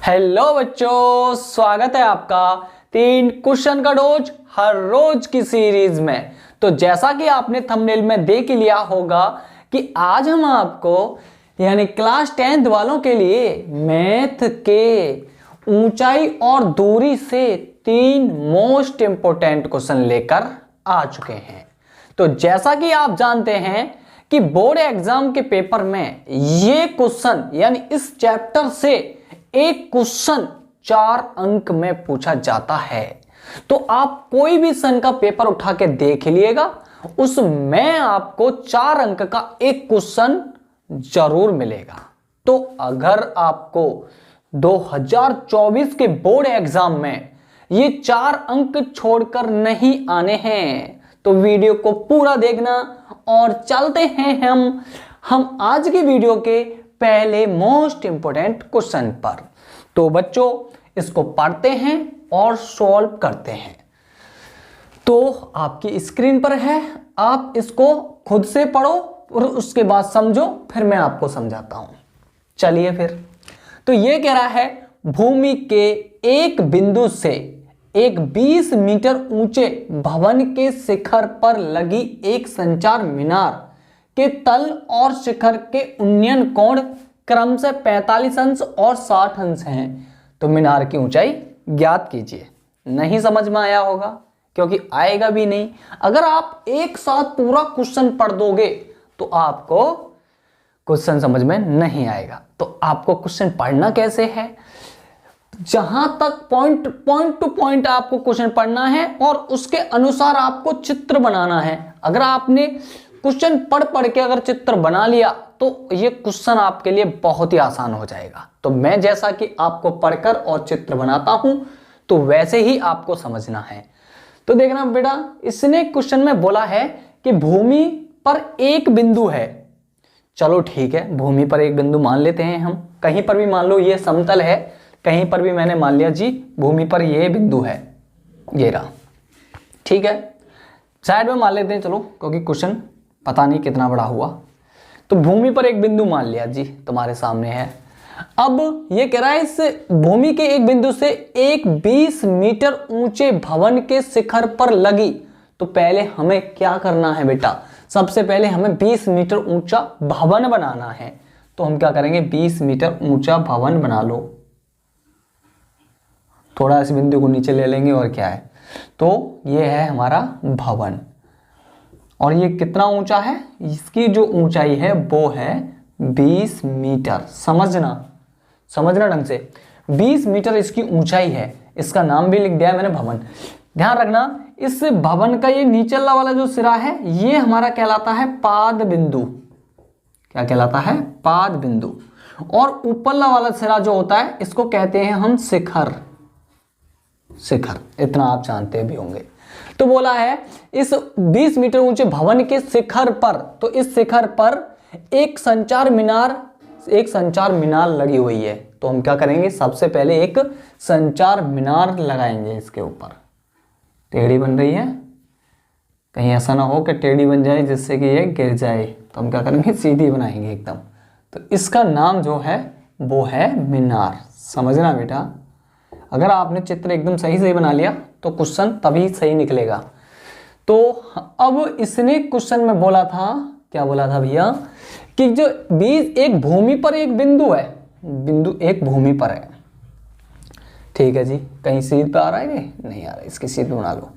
Hello बच्चों, स्वागत है आपका 3 क्वेश्चन का डोज हर रोज की सीरीज में। तो जैसा कि आपने थंबनेल में देख लिया होगा कि आज हम आपको यानी क्लास 10th वालों के लिए मैथ के ऊंचाई और दूरी से 3 मोस्ट इंपोर्टेंट क्वेश्चन लेकर आ चुके हैं। तो जैसा कि आप जानते हैं कि बोर्ड एग्जाम के पेपर में ये क्वेश्चन यानी इस चैप्टर से एक क्वेश्चन 4 अंक में पूछा जाता है। तो आप कोई भी सन का पेपर उठा के देख लीजिएगा, उसमें आपको 4 अंक का एक क्वेश्चन जरूर मिलेगा। तो अगर आपको 2024 के बोर्ड एग्जाम में ये 4 अंक छोड़कर नहीं आने हैं तो वीडियो को पूरा देखना। और चलते हैं हम आज की वीडियो के पहले मोस्ट इंपोर्टेंट क्वेश्चन पर। तो बच्चों इसको पढ़ते हैं और सॉल्व करते हैं। तो आपकी स्क्रीन पर है, आप इसको खुद से पढ़ो और उसके बाद समझो, फिर मैं आपको समझाता हूं। चलिए फिर। तो ये कह रहा है भूमि के एक बिंदु से एक 20 मीटर ऊंचे भवन के शिखर पर लगी एक संचार मीनार के तल और शिखर के उन्नयन कोण क्रमशः 45 अंश और 60 अंश हैं। तो मीनार की ऊंचाई ज्ञात कीजिए। नहीं समझ में आया होगा, क्योंकि आएगा भी नहीं। अगर आप एक साथ पूरा क्वेश्चन पढ़ दोगे तो आपको क्वेश्चन समझ में नहीं आएगा। तो आपको क्वेश्चन पढ़ना कैसे है, जहां तक पॉइंट टू पॉइंट आपको क्वेश्चन पढ़ना है और उसके अनुसार आपको चित्र बनाना है। अगर आपने क्वेश्चन पढ़ के अगर चित्र बना लिया तो ये क्वेश्चन आपके लिए बहुत ही आसान हो जाएगा। तो मैं जैसा कि आपको पढ़कर और चित्र बनाता हूं तो वैसे ही आपको समझना है। तो देखना बेटा, इसने क्वेश्चन में बोला है कि भूमि पर एक बिंदु है। चलो ठीक है, भूमि पर एक बिंदु मान लेते हैं हम। कहीं पर भी मान लो ये समतल है, कहीं पर भी मैंने मान लिया जी भूमि पर ये बिंदु है, ये रहा। ठीक है, साइड में मान लेते हैं चलो, क्योंकि क्वेश्चन पता नहीं कितना बड़ा हुआ। तो भूमि पर एक बिंदु मान लिया जी, तुम्हारे सामने है। अब ये कह रहा है इस भूमि के एक बिंदु से एक 20 मीटर ऊंचे भवन के शिखर पर लगी। तो पहले हमें क्या करना है बेटा, सबसे पहले हमें 20 मीटर ऊंचा भवन बनाना है। तो हम क्या करेंगे, 20 मीटर ऊंचा भवन बना लो। थोड़ा इस बिंदु को नीचे ले लेंगे और क्या है, तो ये है हमारा भवन। और ये कितना ऊंचा है, इसकी जो ऊंचाई है वो है 20 मीटर। समझना ढंग से, 20 मीटर इसकी ऊंचाई है। इसका नाम भी लिख दिया है मैंने, भवन। ध्यान रखना, इस भवन का ये नीचला वाला जो सिरा है ये हमारा कहलाता है पाद बिंदु। क्या कहलाता है, पाद बिंदु। और ऊपरला वाला सिरा जो होता है इसको कहते हैं हम शिखर। इतना आप जानते भी होंगे। तो बोला है इस 20 मीटर ऊंचे भवन के शिखर पर, तो इस शिखर पर एक संचार मीनार लगी हुई है। तो हम क्या करेंगे, सबसे पहले एक संचार मीनार लगाएंगे इसके ऊपर। टेढ़ी बन रही है, कहीं ऐसा ना हो कि टेढ़ी बन जाए जिससे कि ये गिर जाए। तो हम क्या करेंगे, सीधी बनाएंगे एकदम। तो इसका नाम जो है वो है मीनार। समझना बेटा, अगर आपने चित्र एकदम सही बना लिया तो क्वेश्चन तभी सही निकलेगा। तो अब इसने क्वेश्चन में बोला था, क्या बोला था भैया, कि जो 20 एक भूमि पर एक बिंदु है, बिंदु एक भूमि पर है। ठीक है जी, कहीं सीध पे आ रहा है कि नहीं आ रहा है, इसकी सीध बना लो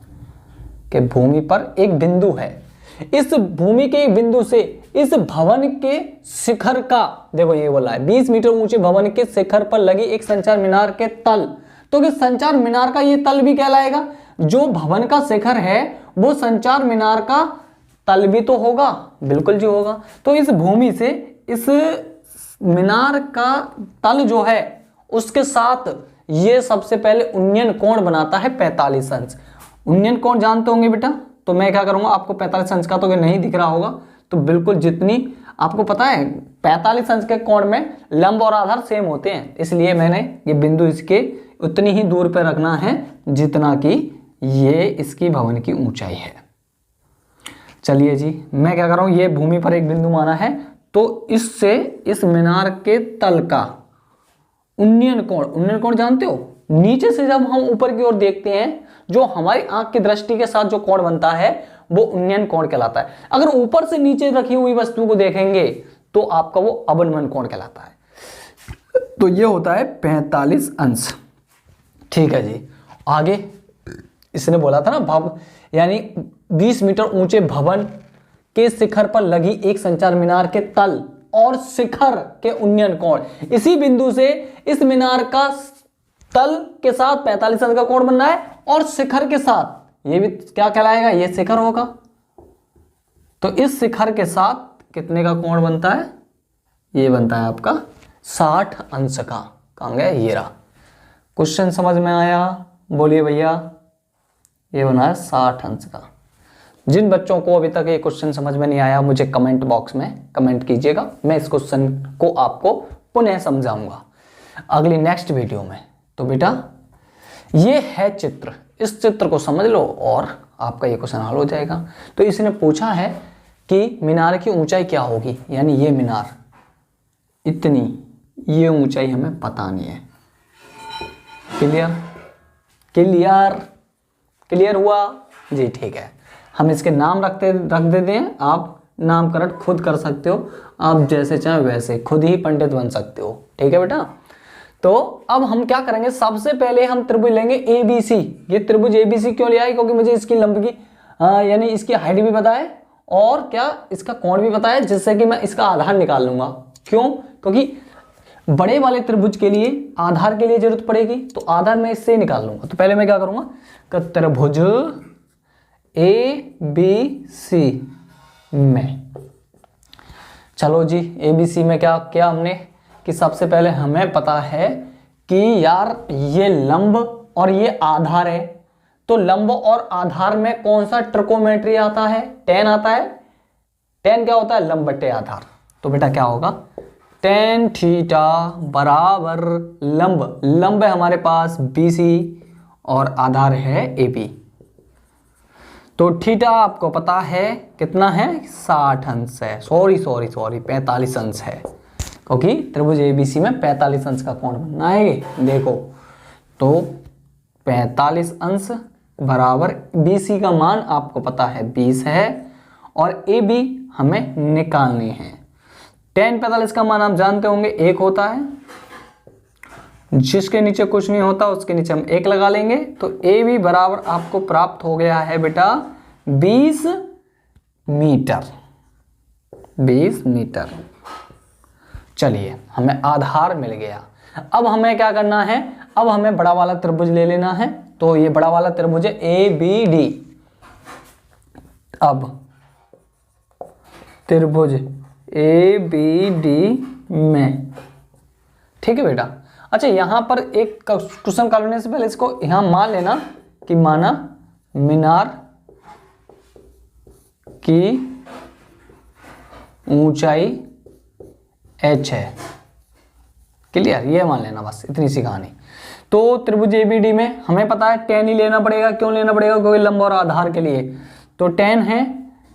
कि भूमि पर एक बिंदु है। इस भूमि के एक बिंदु से इस भवन के शिखर का, देखो ये बोला है 20 मीटर ऊंचे भवन के शिखर पर लगी एक संचार मीनार के तल। तो कि संचार मीनार का ये तल भी कहलाएगा। जो भवन का शिखर है वो संचार मीनार का तल भी तो होगा, बिल्कुल जी होगा। तो इस भूमि से इस मीनार का तल जो है उसके साथ ये सबसे पहले उन्नयन कोण बनाता है 45 अंश। उन्नयन कोण जानते होंगे बेटा, तो मैं क्या करूंगा, आपको 45 अंश का तो नहीं दिख रहा होगा, तो बिल्कुल जितनी आपको पता है 45 अंश के कोण में लंब और आधार सेम होते हैं, इसलिए मैंने ये बिंदु इसके उतनी ही दूर पर रखना है जितना कि ये इसकी भवन की ऊंचाई है। चलिए जी, मैं क्या कर रहा हूं, ये भूमि पर एक बिंदु माना है, तो इससे इस मीनार के तल का उन्नयन कोण जानते हो? नीचे से जब हम ऊपर की ओर देखते हैं, जो हमारी आंख की दृष्टि के साथ जो कोण बनता है वो उन्नयन कोण कहलाता है। अगर ऊपर से नीचे रखी हुई वस्तु को देखेंगे तो आपका वो अवनमन कोण कहलाता है। तो ये होता है 45 अंश। ठीक है जी। आगे इसने बोला था ना, भवन यानी 20 मीटर ऊंचे भवन के शिखर पर लगी एक संचार मीनार के तल और शिखर के उन्नयन कोण, इसी बिंदु से इस मीनार का तल के साथ 45 अंश का कोण बनना है और शिखर के साथ ये भी क्या कहलाएगा, ये शिखर होगा। तो इस शिखर के साथ कितने का कोण बनता है? ये बनता है आपका 60 अंश का। कहां गया? ये रहा। क्वेश्चन समझ में आया? बोलिए भैया। ये बना है 60 अंश का। जिन बच्चों को अभी तक ये क्वेश्चन समझ में नहीं आया, मुझे कमेंट बॉक्स में कमेंट कीजिएगा, मैं इस क्वेश्चन को आपको पुनः समझाऊंगा अगली नेक्स्ट वीडियो में। तो बेटा ये है चित्र, इस चित्र को समझ लो और आपका ये क्वेश्चन हल हो जाएगा। तो इसने पूछा है कि मीनार की ऊंचाई क्या होगी, यानी ये मीनार इतनी, ये ऊंचाई हमें पता नहीं है। क्लियर? क्लियर? क्लियर हुआ जी? ठीक है। हम इसके नाम रख देते हैं, आप नामकरण खुद कर सकते हो, आप जैसे चाहे वैसे खुद ही पंडित बन सकते हो। ठीक है बेटा। तो अब हम क्या करेंगे, सबसे पहले हम त्रिभुज लेंगे ABC। ये त्रिभुज ABC क्यों लिया है? क्योंकि मुझे इसकी लंब की यानी इसकी हाइट भी पता है और क्या इसका कोण भी पता है, जिससे कि मैं इसका आधार निकाल लूंगा। क्यों? क्योंकि बड़े वाले त्रिभुज के लिए आधार के लिए जरूरत पड़ेगी, तो आधार मैं इससे निकाल लूंगा। तो पहले मैं क्या करूंगा कि त्रिभुज ABC में, चलो जी ABC में क्या किया हमने कि सबसे पहले हमें पता है कि यार ये लंब और ये आधार है, तो लंब और आधार में कौन सा ट्रिकोमेट्री आता है? tan आता है। tan क्या होता है? लंब बट्टे आधार। तो बेटा क्या होगा? tan थीटा बराबर लंब है हमारे पास BC और आधार है AB। तो थीटा आपको पता है कितना है? 60 अंश है। सॉरी 45 अंश है, क्योंकि त्रिभुज ABC में 45 अंश का कोण बनना है। देखो तो 45 अंश बराबर BC का मान आपको पता है 20 है और AB हमें निकालने हैं। tan 45 का मान आप जानते होंगे 1 होता है, जिसके नीचे कुछ नहीं होता उसके नीचे हम 1 लगा लेंगे। तो AB बराबर आपको प्राप्त हो गया है बेटा 20 मीटर। 20 मीटर। चलिए हमें आधार मिल गया। अब हमें क्या करना है? अब हमें बड़ा वाला त्रिभुज ले लेना है। तो ये बड़ा वाला त्रिभुज है ABD। अब त्रिभुज ABD में, ठीक है बेटा। अच्छा यहां पर एक क्वेश्चन करने से पहले इसको यहां मान लेना कि माना मीनार की ऊंचाई h है। क्लियर? ये मान लेना, बस इतनी सी कहानी। तो त्रिभुज ABD में हमें पता है tan ही लेना पड़ेगा। क्यों लेना पड़ेगा? क्योंकि लंब और आधार के लिए। तो tan है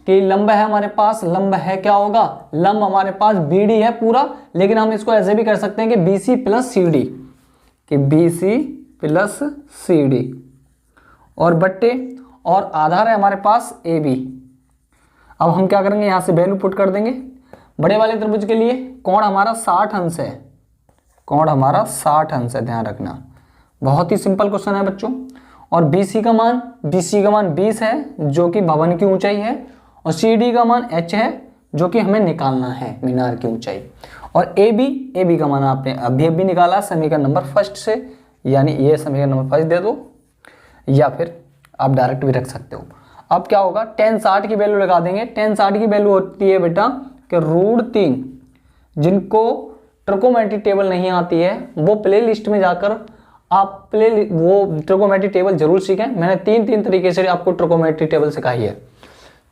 कि लंब है हमारे पास, लंब है क्या होगा? लंब हमारे पास BD है पूरा, लेकिन हम इसको ऐसे भी कर सकते हैं कि BC प्लस CD, कि BC प्लस CD और बट्टे और आधार है हमारे पास AB। अब हम क्या करेंगे? यहां से वैल्यू पुट कर देंगे। बड़े वाले त्रिभुज के लिए कोण हमारा 60 अंश है, कोण हमारा 60 अंश है, ध्यान रखना। बहुत ही सिंपल क्वेश्चन है बच्चों। और BC का मान 20 है जो कि भवन की ऊंचाई है, और CD का मान h है जो कि हमें निकालना है मीनार की ऊंचाई। और AB का मान आपने अभी निकाला समीकरण नंबर फर्स्ट से, यानी ये समीकरण नंबर फर्स्ट दे दो या फिर आप डायरेक्ट भी रख सकते हो। अब क्या होगा? tan 60 की वैल्यू लगा देंगे। tan 60 की वैल्यू होती है बेटा कि √3। जिनको ट्रिकोमेट्री टेबल नहीं आती है वो प्ले लिस्ट में जाकर आप वो ट्रिकोमेट्री टेबल जरूर सीखें। मैंने तीन तरीके से आपको ट्रिकोमेट्री टेबल सिखाई है।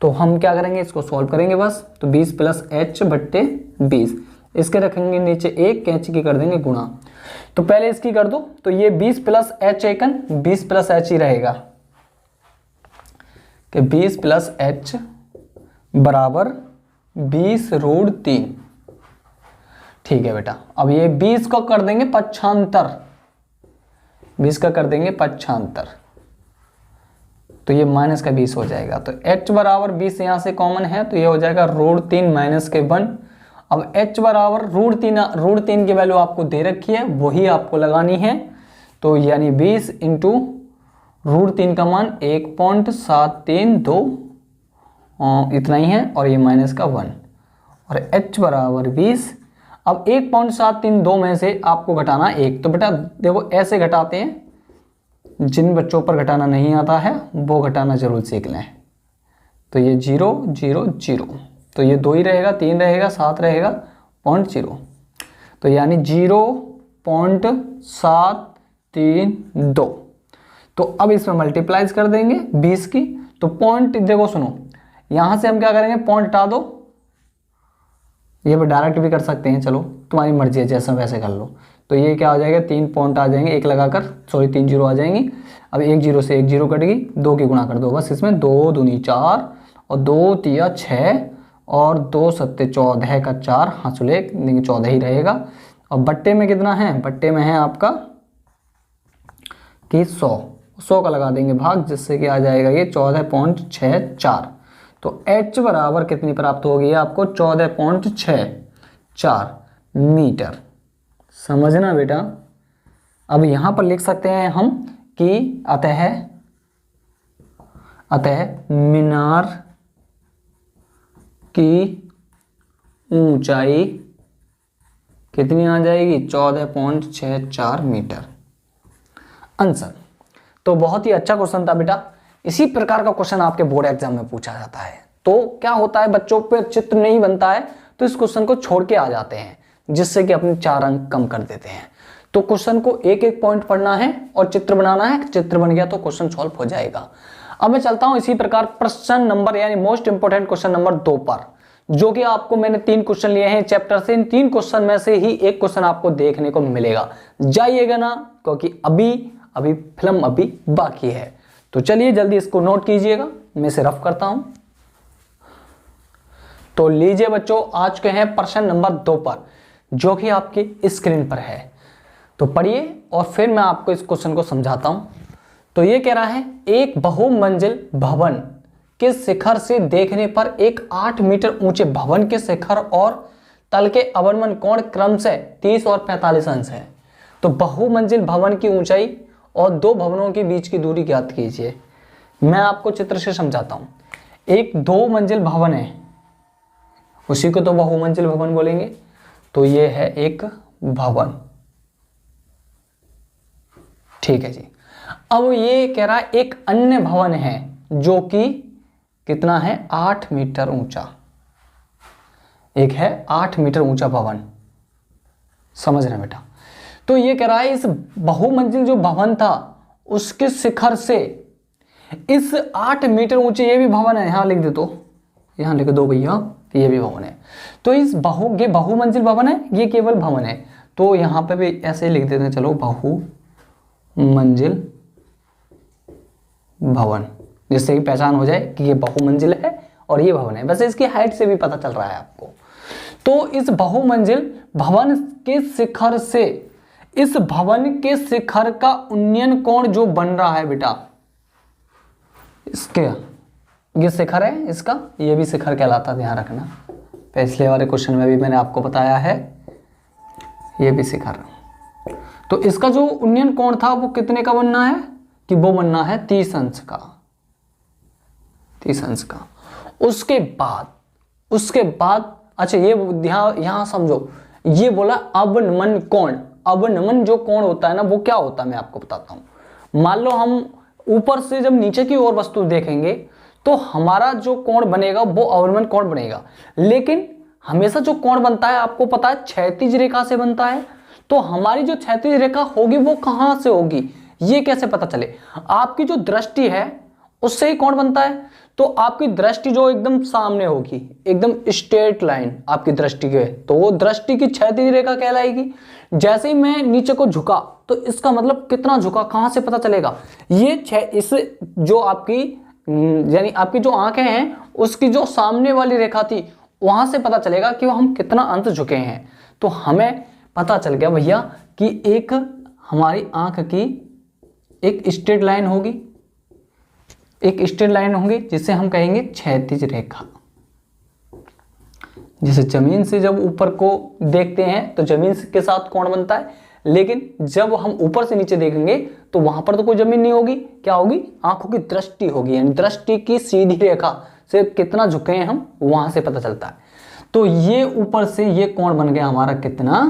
तो हम क्या करेंगे? इसको सॉल्व करेंगे बस। तो 20 प्लस h बट्टे 20, इसके रखेंगे नीचे 1, कैंची की कर देंगे गुणा। तो पहले इसकी कर दो। तो ये 20 प्लस h एकन 20 प्लस h ही रहेगा कि 20 प्लस h बराबर 20 √3। ठीक है बेटा, अब ये 20 को कर देंगे पक्षांतर, 20 का कर देंगे पक्षांतर, तो ये माइनस का 20 हो जाएगा। तो h बराबर 20 यहाँ से कॉमन है, तो ये हो जाएगा √3 माइनस के 1। अब h बराबर √3 की वैल्यू आपको दे रखी है, वही आपको लगानी है। तो यानी 20 इंटू √3 का मान 1.732 इतना ही है, और ये माइनस का 1, और h बराबर 20। अब 1.732 में से आपको घटाना 1, तो बेटा देखो ऐसे घटाते हैं, जिन बच्चों पर घटाना नहीं आता है वो घटाना जरूर सीख लें। तो ये 0 0 0, तो ये 2 ही रहेगा, 3 रहेगा, 7 रहेगा, 0.0, तो यानी 0.732। तो अब इसमें मल्टीप्लाइज कर देंगे 20 की, तो पॉइंट देखो सुनो, यहाँ से हम क्या करेंगे, पॉइंट हटा दो, ये भी डायरेक्ट भी कर सकते हैं, चलो तुम्हारी मर्जी है, जैसा वैसे कर लो। तो ये क्या हो जाएगा, 3 पॉइंट आ जाएंगे, एक लगाकर, सॉरी 3 जीरो आ जाएंगी। अब 1 0 से 1 0 कटेगी, 2 की गुणा कर दो बस इसमें, 2 दूनी 4 और 2 तिया 6 और 2 सत्ते 14 का 4, हाँ चलो 14 ही रहेगा। और बट्टे में कितना है, बट्टे में है आपका कि 100 का लगा देंगे भाग, जिससे कि आ जाएगा ये 14.64। तो h बराबर कितनी प्राप्त होगी आपको, 14.64 मीटर। समझना बेटा। अब यहां पर लिख सकते हैं हम कि अतः मीनार की ऊंचाई कितनी आ जाएगी, 14.64 मीटर। आंसर। तो बहुत ही अच्छा क्वेश्चन था बेटा, इसी प्रकार का क्वेश्चन आपके बोर्ड एग्जाम में पूछा जाता है। तो क्या होता है, बच्चों पे चित्र नहीं बनता है तो इस क्वेश्चन को छोड़ के आ जाते हैं, जिससे कि अपने 4 अंक कम कर देते हैं। तो क्वेश्चन को एक एक पॉइंट पढ़ना है और चित्र बनाना है, चित्र बन गया तो क्वेश्चन सॉल्व हो जाएगा। अब मैं चलता हूं इसी प्रकार प्रश्न नंबर यानी मोस्ट इंपोर्टेंट क्वेश्चन नंबर 2 पर, जो कि आपको मैंने 3 क्वेश्चन लिए हैं चैप्टर से। इन 3 क्वेश्चन में से ही एक क्वेश्चन आपको देखने को मिलेगा, जाइएगा ना, क्योंकि अभी फिल्म अभी बाकी है। तो चलिए जल्दी इसको नोट कीजिएगा, मैं इसे रफ करता हूं। तो लीजिए बच्चों, आ चुके हैं प्रश्न नंबर 2 पर, जो कि आपकी स्क्रीन पर है। तो पढ़िए और फिर मैं आपको इस क्वेश्चन को समझाता हूं। तो ये कह रहा है, एक बहुमंजिल भवन के शिखर से देखने पर एक 8 मीटर ऊंचे भवन के शिखर और तल के अवनमन कोण क्रमशः 30 और 45 अंश है। तो बहुमंजिल भवन की ऊंचाई और 2 भवनों के बीच की दूरी ज्ञात कीजिए। मैं आपको चित्र से समझाता हूं। एक 2 मंजिल भवन है, उसी को तो बहुमंजिल भवन बोलेंगे। तो ये है एक भवन, ठीक है जी। अब ये कह रहा है एक अन्य भवन है जो कि कितना है, 8 मीटर ऊंचा। एक है 8 मीटर ऊंचा भवन, समझ रहे बेटा। तो ये कह रहा है इस बहुमंजिल जो भवन था उसके शिखर से इस 8 मीटर ऊंचे, ये भी भवन है, यहां लिख दे, तो यहां लिख दो भैया, ये भी भवन है। तो इस ये बहुमंजिल भवन है, ये केवल भवन है। तो यहां पे भी ऐसे ही लिख देते हैं, चलो बहुमंजिल भवन, जिससे कि पहचान हो जाए कि ये बहुमंजिल है और ये भवन है। वैसे इसकी हाइट से भी पता चल रहा है आपको। तो इस बहुमंजिल भवन के शिखर से इस भवन के शिखर का उन्नयन कोण जो बन रहा है बेटा, इसके ये शिखर है, इसका ये भी शिखर कहलाता, ध्यान रखना। पिछले वाले क्वेश्चन में भी मैंने आपको बताया है, ये भी शिखर। तो इसका जो उन्नयन कोण था वो कितने का बनना है, कि वो बनना है 30 अंश का, 30 अंश का। उसके बाद अच्छा ये यहां समझो, ये बोला अवनमन कोण। अवनमन जो कोण होता है ना, वो क्या होता है मैं आपको बताता हूं। मान लो हम ऊपर से जब नीचे की ओर वस्तु देखेंगे तो हमारा जो कोण बनेगा वो अवनमन कोण बनेगा। लेकिन हमेशा जो कोण बनता है आपको पता है क्षैतिज रेखा से बनता है। तो हमारी जो क्षैतिज रेखा होगी वो कहां से होगी, ये कैसे पता चले। आपकी जो दृष्टि है उससे ही कोण बनता है। तो आपकी दृष्टि जो एकदम सामने होगी, एकदम स्ट्रेट लाइन आपकी दृष्टि के, तो वो दृष्टि की क्षैतिज रेखा कहलाएगी। जैसे ही मैं नीचे को झुका तो इसका मतलब कितना झुका, कहां से पता चलेगा, ये इस जो आपकी यानी आपकी जो आंखें हैं उसकी जो सामने वाली रेखा थी वहां से पता चलेगा कि हम कितना अंश झुके हैं। तो हमें पता चल गया भैया कि एक हमारी आंख की एक स्ट्रेट लाइन होगी, एक स्ट्रेट लाइन होगी जिसे हम कहेंगे क्षैतिज रेखा। जैसे जमीन से जब ऊपर को देखते हैं तो जमीन के साथ कोण बनता है, लेकिन जब हम ऊपर से नीचे देखेंगे तो वहां पर तो कोई जमीन नहीं होगी, क्या होगी, आंखों की दृष्टि होगी, यानी दृष्टि की सीधी रेखा से कितना झुके हैं हम वहां से पता चलता है। तो ये ऊपर से ये कोण बन गया हमारा कितना,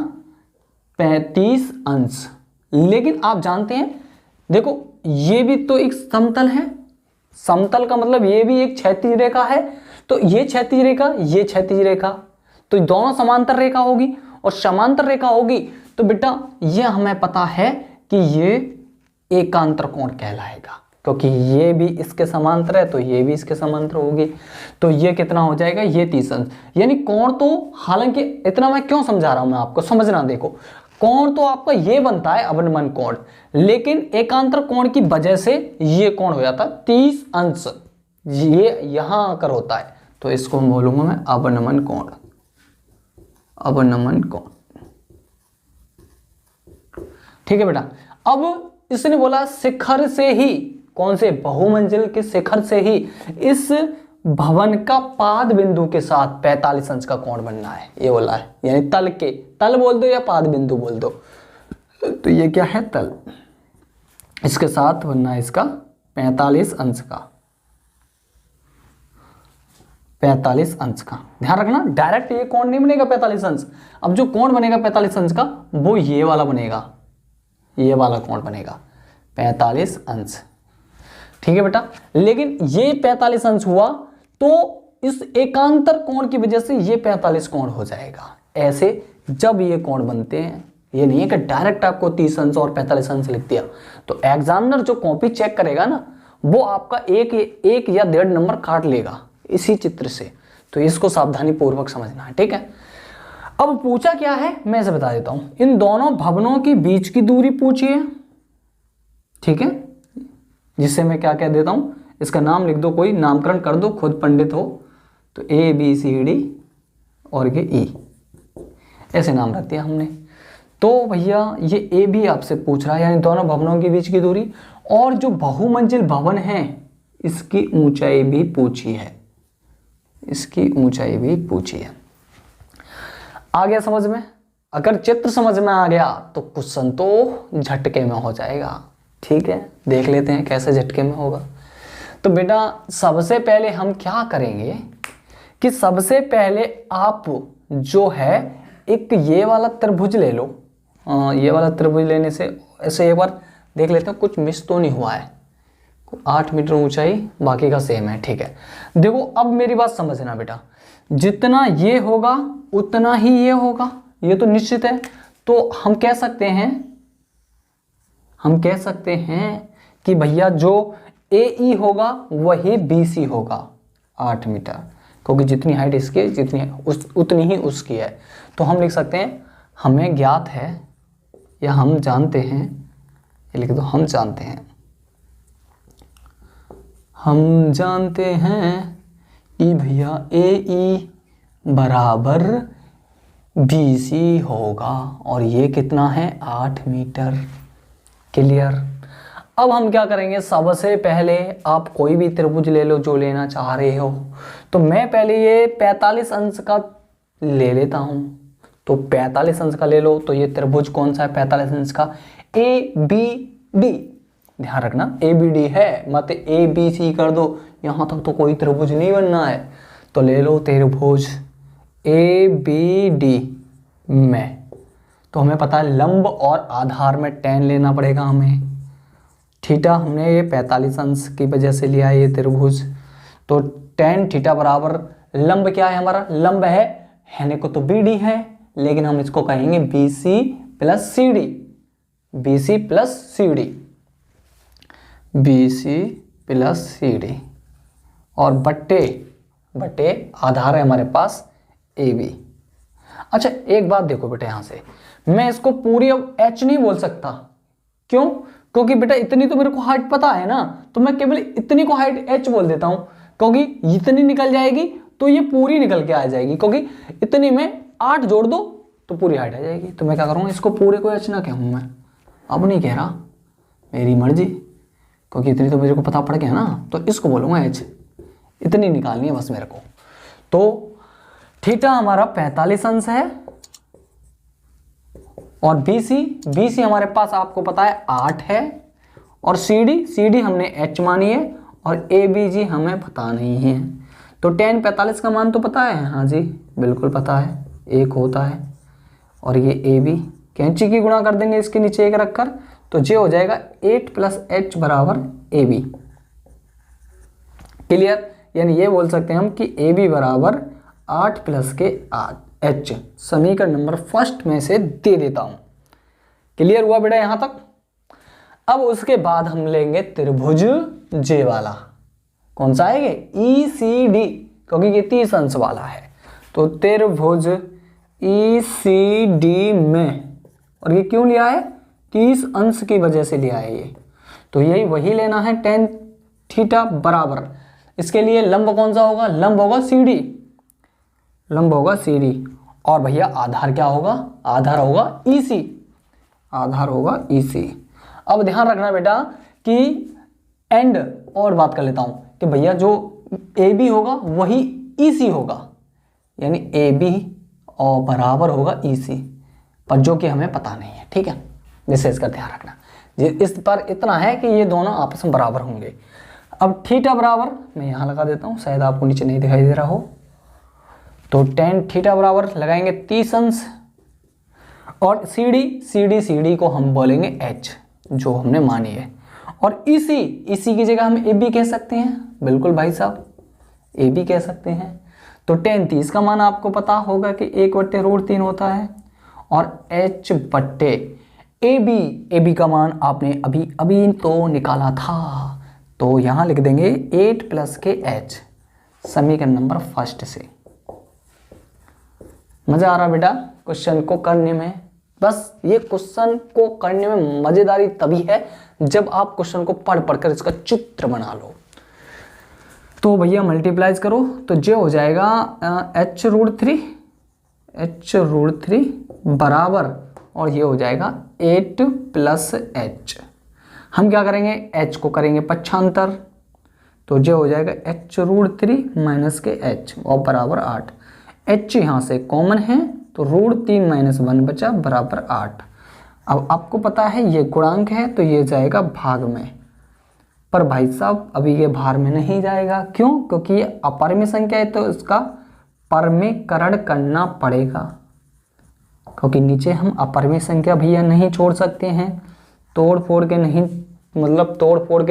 35 अंश। लेकिन आप जानते हैं देखो ये भी तो एक समतल है, समतल का मतलब ये भी एक क्षैतिज रेखा है, तो ये क्षैतिज रेखा, ये क्षैतिज रेखा, तो दोनों समांतर रेखा होगी, और समांतर रेखा होगी तो बेटा ये हमें पता है कि ये एकांतर कोण कहलाएगा, क्योंकि ये भी इसके समांतर है तो ये भी इसके समांतर होगी। तो ये कितना हो जाएगा, ये 30 अंश। यानी कोण तो, हालांकि इतना मैं क्यों समझा रहा हूं मैं आपको, समझना, देखो कोण तो आपका ये बनता है अवनमन कोण, लेकिन एकांतर कोण की वजह से ये कोण हो जाता है 30 अंश, ये यहां आकर होता है, तो इसको बोलूंगा मैं अवनमन कोण, अवनमन कोण। ठीक है बेटा। अब इसने बोला शिखर से ही, कौन से, बहुमंजिल के शिखर से ही इस भवन का पाद बिंदु के साथ 45 अंश का कोण बनना है, ये बोला है, यानी तल के, तल बोल दो या पाद बिंदु बोल दो, तो ये क्या है, तल, इसके साथ बनना है इसका 45 अंश का, 45 अंश का। ध्यान रखना डायरेक्ट ये कोण नहीं बनेगा 45 अंश, अब जो कोण बनेगा 45 अंश का वो ये वाला बनेगा, ये वाला कोण बनेगा 45 अंश। ठीक है बेटा। लेकिन ये 45 अंश हुआ तो इस एकांतर कोण की वजह से ये 45 कोण हो जाएगा। ऐसे जब ये कोण बनते हैं, ये नहीं है कि डायरेक्ट आपको 30 अंश और 45 अंश लिख दिया, तो एग्जामिनर जो कॉपी चेक करेगा ना वो आपका एक या 1.5 नंबर काट लेगा इसी चित्र से, तो इसको सावधानी पूर्वक समझना है। ठीक है। अब पूछा क्या है मैं इसे बता देता हूं, इन दोनों भवनों के बीच की दूरी पूछी है। ठीक है, जिससे मैं क्या कह देता हूं, इसका नाम लिख दो, कोई नामकरण कर दो, खुद पंडित हो, तो ABCD और ये E, ऐसे नाम रख दिया हमने। तो भैया ये A भी आपसे पूछ रहा है, यानी दोनों भवनों के बीच की दूरी, और जो बहुमंजिल भवन है इसकी ऊंचाई भी पूछी है, इसकी ऊंचाई भी पूछी है। आ गया समझ में? अगर चित्र समझ में आ गया तो क्वेश्चन तो झटके में हो जाएगा। ठीक है, देख लेते हैं कैसे झटके में होगा। तो बेटा सबसे पहले हम क्या करेंगे कि सबसे पहले आप जो है एक ये वाला त्रिभुज ले लो। ये वाला त्रिभुज लेने से ऐसे एक बार देख लेते हैं कुछ मिस तो नहीं हुआ है। 8 मीटर ऊंचाई, बाकी का सेम है। ठीक है, देखो अब मेरी बात समझना बेटा, जितना ये होगा उतना ही ये होगा, ये तो निश्चित है। तो हम कह सकते हैं कि भैया जो AE होगा वही BC होगा 8 मीटर, क्योंकि जितनी हाइट इसकी उतनी ही उसकी है। तो हम लिख सकते हैं हमें ज्ञात है या हम जानते हैं, ये लिख दो, हम जानते हैं कि भैया AE बराबर BC होगा, और ये कितना है 8 मीटर। क्लियर। अब हम क्या करेंगे, सबसे पहले आप कोई भी त्रिभुज ले लो जो लेना चाह रहे हो। तो मैं पहले ये 45 अंश का ले लेता हूं, तो 45 अंश का ले लो। तो ये त्रिभुज कौन सा है 45 अंश का, ABD। ध्यान रखना ABD है, मत ABC कर दो, यहां तक तो कोई त्रिभुज नहीं बनना है। तो ले लो त्रिभुज ABD में, तो हमें पता है लंब और आधार में tan लेना पड़ेगा हमें। थीटा हमने ये 45 अंश की वजह से लिया है ये त्रिभुज, तो tan थीटा बराबर लंब क्या है हमारा, लंब है को तो BD है, लेकिन हम इसको कहेंगे BC plus CD, BC plus CD, और बट्टे आधार है हमारे पास AB। अच्छा एक बात देखो बेटा, यहां से मैं इसको पूरी अब H नहीं बोल सकता, क्यों, क्योंकि बेटा इतनी तो मेरे को हाइट पता है ना, तो मैं केवल इतनी को हाइट H बोल देता हूं, क्योंकि इतनी निकल जाएगी तो ये पूरी निकल के आ जाएगी, क्योंकि इतनी में 8 जोड़ दो तो पूरी हाइट आ जाएगी। तो मैं क्या करूँगा, इसको पूरे को एच ना कहूँ मैं, अब नहीं कह रहा, मेरी मर्जी, क्योंकि इतनी तो मेरे को पता पड़ गया ना, तो इसको बोलूँगा एच, इतनी निकालनी है बस मेरे को। तो थीटा हमारा 45 अंश है और बीसी हमारे पास आपको पता है 8 है, और CD हमने h मानी है, और ABG हमें पता नहीं है। तो tan 45 का मान तो पता है, हाँ जी बिल्कुल पता है, 1 होता है। और ये AB कैंची की गुणा कर देंगे इसके नीचे 1 रखकर, तो ये हो जाएगा 8 + h बराबर AB। क्लियर? यानी ये बोल सकते हैं हम कि AB बराबर 8 + के h। समीकरण नंबर फर्स्ट में से दे देता हूं। क्लियर हुआ बेटा यहां तक? अब उसके बाद हम लेंगे त्रिभुज J वाला। कौन सा है ये? ECD, क्योंकि ये 30 अंश वाला है। तो त्रिभुज ECD में, और ये क्यों लिया है? 30 अंश की वजह से लिया है ये। तो यही वही लेना है tan थीटा बराबर, इसके लिए लंब कौन सा होगा? लंब होगा CD, लंब होगा CD। और भैया आधार क्या होगा? आधार होगा EC, आधार होगा EC। अब ध्यान रखना बेटा कि एंड और बात कर लेता हूं कि भैया जो AB होगा वही EC होगा, यानी AB और बराबर होगा EC, पर जो कि हमें पता नहीं है। ठीक है, विशेष कर ध्यान रखना। इस पर इतना है कि ये दोनों आपस में बराबर होंगे। अब थीटा बराबर मैं यहां लगा देता हूं, शायद आपको नीचे नहीं दिखाई दे रहा हो। तो tan थीटा बराबर लगाएंगे 30 अंश, और CD को हम बोलेंगे h, जो हमने मानी है। और EC की जगह हम AB कह सकते हैं, बिल्कुल भाई साहब AB कह सकते हैं। तो tan 30 का मान आपको पता होगा कि 1/√3 होता है, और h बट्टे AB का मान आपने अभी तो निकाला था, तो यहां लिख देंगे 8 + के h, समीकरण नंबर फर्स्ट से। मजा आ रहा बेटा क्वेश्चन को करने में? बस ये क्वेश्चन को करने में मजेदारी तभी है जब आप क्वेश्चन को पढ़ कर इसका चित्र बना लो। तो भैया मल्टीप्लाइज करो, तो जे हो जाएगा h√3 बराबर, और ये हो जाएगा 8 + h। हम क्या करेंगे? h को करेंगे पक्षांतर, तो जे हो जाएगा h√3 - के h और बराबर 8। h यहाँ से कॉमन है, तो √3 - 1 बचा बराबर 8। अब आपको पता है ये गुणांक है, तो ये जाएगा भाग में, पर भाई साहब अभी ये भार में नहीं जाएगा। क्यों? क्योंकि ये अपरिमेय संख्या है, तो इसका परमेयकरण करना पड़ेगा, क्योंकि नीचे हम अपरिमेय संख्या भैया नहीं छोड़ सकते हैं, तोड़ फोड़ के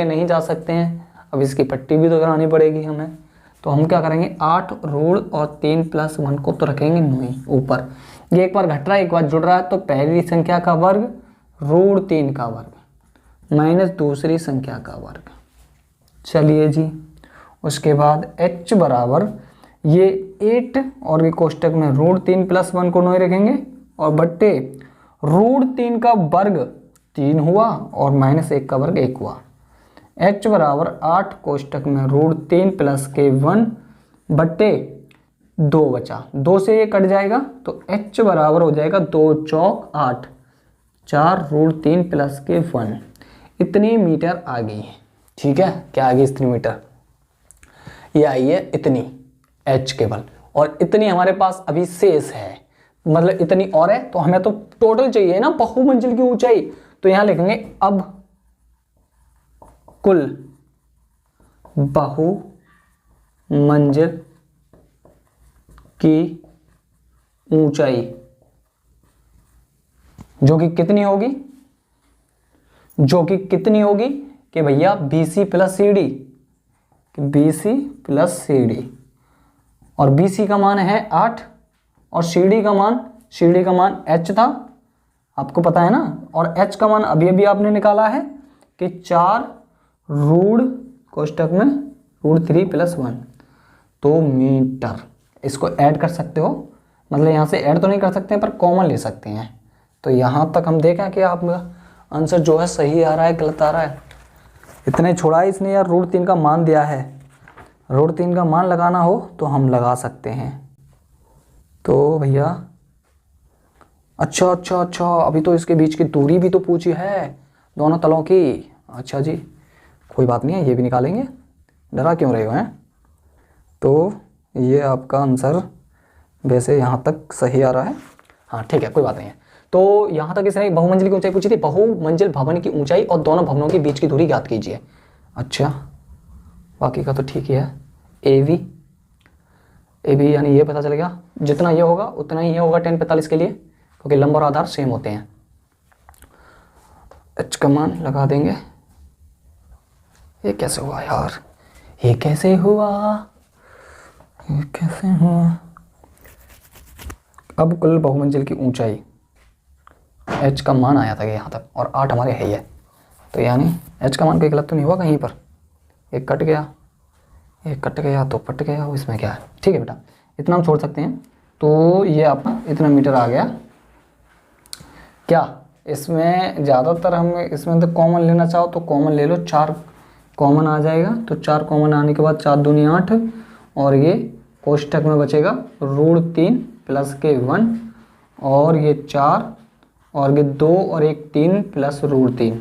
नहीं जा सकते हैं। अब इसकी पट्टी भी तो करानी पड़ेगी हमें, तो हम क्या करेंगे? 8 √3 + 1 को तो रखेंगे नहीं ऊपर, ये एक बार घट रहा है एक बार जुड़ रहा है, तो पहली संख्या का वर्ग √3 का वर्ग माइनस दूसरी संख्या का वर्ग। चलिए जी, उसके बाद h बराबर ये 8 और ये कोष्टक में √3 + 1 को नहीं रखेंगे, और बट्टे √3 का वर्ग 3 हुआ और -1 का वर्ग 1 हुआ। h बराबर 8 कोष्टक में √3 + के 1 बट्टे 2 बचा, 2 से ये कट जाएगा, तो h बराबर हो जाएगा 2 चौक 8, 4 √3 + के 1, इतनी मीटर आ गई है। ठीक है, क्या आ गई? इतनी मीटर, ये आई है इतनी h केवल, और इतनी हमारे पास अभी शेष है, मतलब इतनी और है, तो हमें तो टोटल चाहिए ना बहुमंजिल की ऊंचाई, तो यहां लिखेंगे अब कुल बहुमंजिल की ऊंचाई जो कि कितनी होगी कि भैया BC + CD, और BC का मान है 8 और CD का मान h था, आपको पता है ना, और h का मान अभी आपने निकाला है कि 4 कोष्टक में √3 + 1, तो मीटर। इसको ऐड कर सकते हो, मतलब यहाँ से ऐड तो नहीं कर सकते हैं पर कॉमन ले सकते हैं। तो यहाँ तक हम देखें कि आप आंसर जो है सही आ रहा है गलत आ रहा है। इतने छोड़ा है इसने यार, √3 का मान दिया है, √3 का मान लगाना हो तो हम लगा सकते हैं। तो भैया अच्छा अच्छा अच्छा, अभी तो इसके बीच की दूरी भी तो पूछी है दोनों तलों की। अच्छा जी, कोई बात नहीं है, ये भी निकालेंगे, डरा क्यों रहे हो हैं। तो ये आपका आंसर वैसे यहाँ तक सही आ रहा है। हाँ ठीक है, कोई बात नहीं है। तो यहाँ तक इसने बहुमंजिल की ऊंचाई पूछी थी, बहुमंजिल भवन की ऊंचाई और दोनों भवनों के बीच की दूरी ज्ञात कीजिए। अच्छा, बाकी का तो ठीक ही है। ए बी यानी ये पता चलेगा, जितना ये होगा उतना ही ये होगा tan 45 के लिए, क्योंकि लंब और आधार सेम होते हैं। एच का मान लगा देंगे। ये कैसे हुआ यार, ये कैसे हुआ, ये कैसे हुआ। अब कुल बहुमंजिल की ऊंचाई एच का मान आया था यहाँ तक, और 8 हमारे है ही है, तो यानी एच का मान कोई गलत तो नहीं हुआ कहीं पर। एक कट गया, एक कट गया तो पट गया, इसमें क्या है। ठीक है बेटा, इतना हम छोड़ सकते हैं। तो ये आपका इतना मीटर आ गया। क्या इसमें ज़्यादातर हम इसमें तो कॉमन लेना चाहो तो कॉमन ले लो, 4 कॉमन आ जाएगा। तो 4 कॉमन आने के बाद 4 दूनी 8, और ये कोष्ठक में बचेगा √3 प्लस के 1, और ये 4, और ये 2 और एक 3 प्लस √3।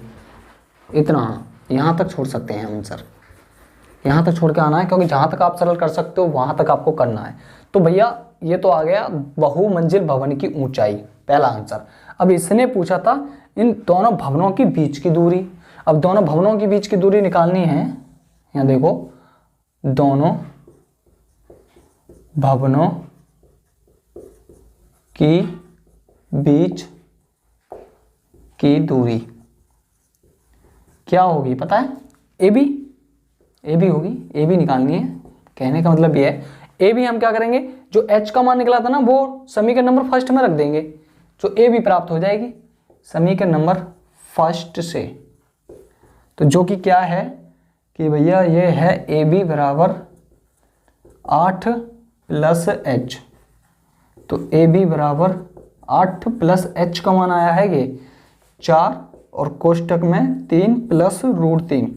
इतना यहाँ तक छोड़ सकते हैं हम सर, यहाँ तक छोड़ के आना है, क्योंकि जहाँ तक आप सरल कर सकते हो वहाँ तक आपको करना है। तो भैया ये तो आ गया बहुमंजिल भवन की ऊंचाई, पहला आंसर। अब इसने पूछा था इन दोनों भवनों के बीच की दूरी। अब दोनों भवनों के बीच की दूरी निकालनी है। यहाँ देखो, दोनों भवनों की बीच की दूरी क्या होगी पता है, ए बी होगी, ए बी निकालनी है। कहने का मतलब ये है, ए बी हम क्या करेंगे, जो एच का मान निकला था ना वो समीकरण नंबर फर्स्ट में रख देंगे, जो ए बी प्राप्त हो जाएगी समीकरण नंबर फर्स्ट से। तो जो कि क्या है कि भैया ये है ए बी बराबर 8 प्लस एच। तो ए बी बराबर 8 प्लस एच का मान आया है ये 4, और कोष्टक में 3 प्लस √3।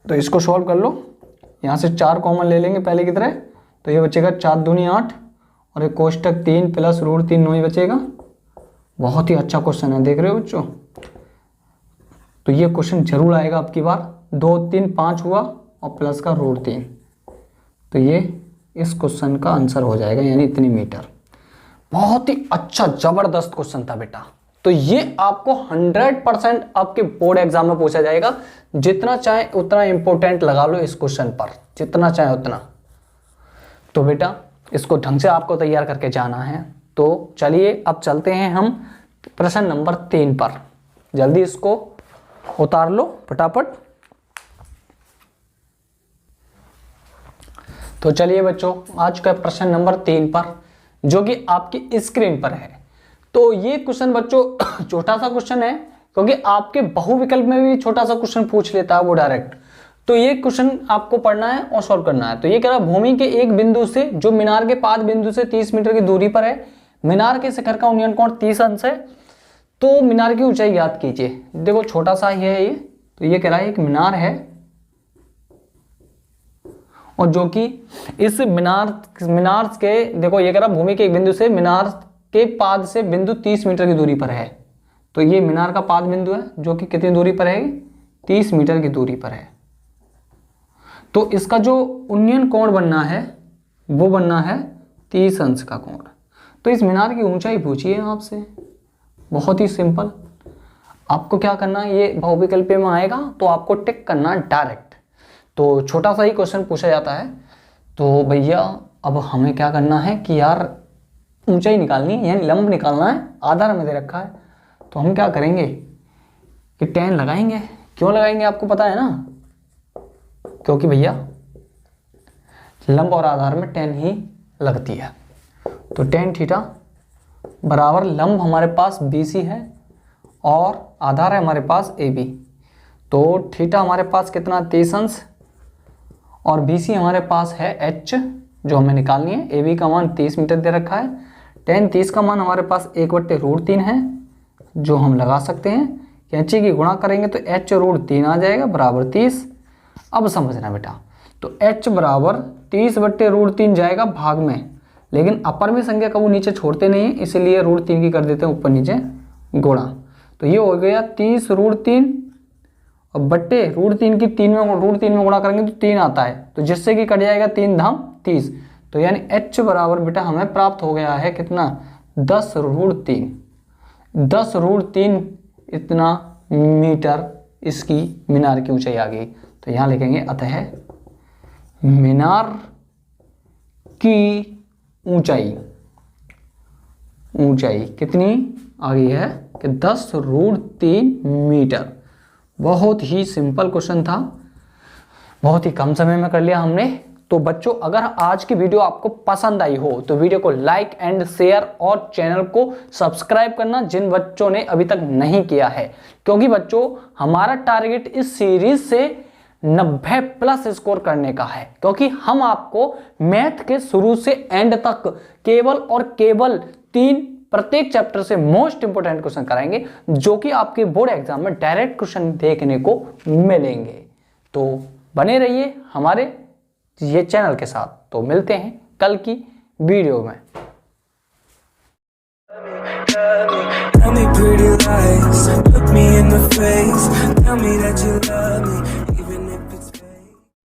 तो इसको सॉल्व कर लो, यहाँ से 4 कॉमन ले लेंगे पहले की तरह, तो ये बचेगा 4 दूनी 8, और एक कोष्टक 3 प्लस √3 9 ही बचेगा। बहुत ही अच्छा क्वेश्चन है, देख रहे हो बच्चों। तो ये क्वेश्चन जरूर आएगा आपकी बार। 2 3 5 हुआ और प्लस का √3, तो ये इस क्वेश्चन का आंसर हो जाएगा, यानी इतनी मीटर। बहुत ही अच्छा जबरदस्त क्वेश्चन था बेटा। तो ये आपको 100% आपके बोर्ड एग्जाम में पूछा जाएगा। जितना चाहे उतना इंपॉर्टेंट लगा लो इस क्वेश्चन पर, जितना चाहे उतना। तो बेटा इसको ढंग से आपको तैयार करके जाना है। तो चलिए अब चलते हैं हम प्रश्न नंबर 3 पर। जल्दी इसको उतार लो फटाफट। तो चलिए बच्चों, आज का प्रश्न नंबर 3 पर, जो कि आपकी स्क्रीन पर है। तो ये क्वेश्चन बच्चों छोटा सा क्वेश्चन है, क्योंकि आपके बहुविकल्प में भी छोटा सा क्वेश्चन पूछ लेता है वो डायरेक्ट। तो ये क्वेश्चन आपको पढ़ना है और सॉल्व करना है। तो ये कह रहा है, भूमि के एक बिंदु से जो मीनार के पाद बिंदु से 30 मीटर की दूरी पर है, मीनार के शिखर का उन्नयन कोण 30 अंश है, तो मीनार की ऊंचाई ज्ञात कीजिए। देखो छोटा सा ही है ये। तो ये कह रहा है एक मीनार है, और जो कि इस मीनार के, देखो ये कह रहा है भूमि के एक बिंदु से मीनार के पाद से बिंदु 30 मीटर की दूरी पर है। तो ये मीनार का पाद बिंदु है, जो कि कितनी दूरी पर है, 30 मीटर की दूरी पर है। तो इसका जो उन्नयन कोण बनना है वो बनना है 30 अंश का कोण। तो इस मीनार की ऊंचाई पूछी है आपसे, बहुत ही सिंपल। आपको क्या करना है, ये बहुविकल्प में आएगा तो आपको टिक करना डायरेक्ट। तो छोटा सा ही क्वेश्चन पूछा जाता है। तो भैया अब हमें क्या करना है कि यार ऊंचाई निकालनी है, यानी लंब निकालना है। आधार हमें दे रखा है, तो हम क्या करेंगे कि tan लगाएंगे। क्यों लगाएंगे आपको पता है ना, क्योंकि भैया लंब और आधार में tan ही लगती है। तो tan थीटा बराबर लंब हमारे पास BC है और आधार है हमारे पास AB। तो थीटा हमारे पास कितना 30 अंश, और BC हमारे पास है H जो हमें निकालनी है। AB का मान 30 मीटर दे रखा है। tan 30 का मान हमारे पास 1/√3 है, जो हम लगा सकते हैं। कैंची की गुणा करेंगे तो H√3 आ जाएगा बराबर 30। अब समझना बेटा, तो H बराबर 30/√3 जाएगा भाग में, लेकिन अपर में संख्या का वो नीचे छोड़ते नहीं है, इसीलिए √3 की कर देते हैं ऊपर नीचे गुणा। तो ये हो गया 30 √3 और बट्टे √3 की √3 में गुणा करेंगे तो 3 आता है, तो जिससे कि कट जाएगा 3 धाम 30। तो यानी h बराबर बेटा हमें प्राप्त हो गया है कितना 10 √3, 10 √3 इतना मीटर इसकी मीनार की ऊंचाई आ गई। तो यहाँ लिखेंगे अतः मीनार की ऊंचाई कितनी आ गई है कि 10 √3 मीटर। बहुत ही सिंपल क्वेश्चन था, बहुत ही कम समय में कर लिया हमने। तो बच्चों अगर आज की वीडियो आपको पसंद आई हो तो वीडियो को लाइक एंड शेयर और चैनल को सब्सक्राइब करना जिन बच्चों ने अभी तक नहीं किया है, क्योंकि बच्चों हमारा टारगेट इस सीरीज से 90+ स्कोर करने का है, क्योंकि हम आपको मैथ के शुरू से एंड तक केवल और केवल 3 प्रत्येक चैप्टर से मोस्ट इंपोर्टेंट क्वेश्चन कराएंगे, जो कि आपके बोर्ड एग्जाम में डायरेक्ट क्वेश्चन देखने को मिलेंगे। तो बने रहिए हमारे ये चैनल के साथ। तो मिलते हैं कल की वीडियो में। Tell me pretty lies, look me in the face, tell me that you love me.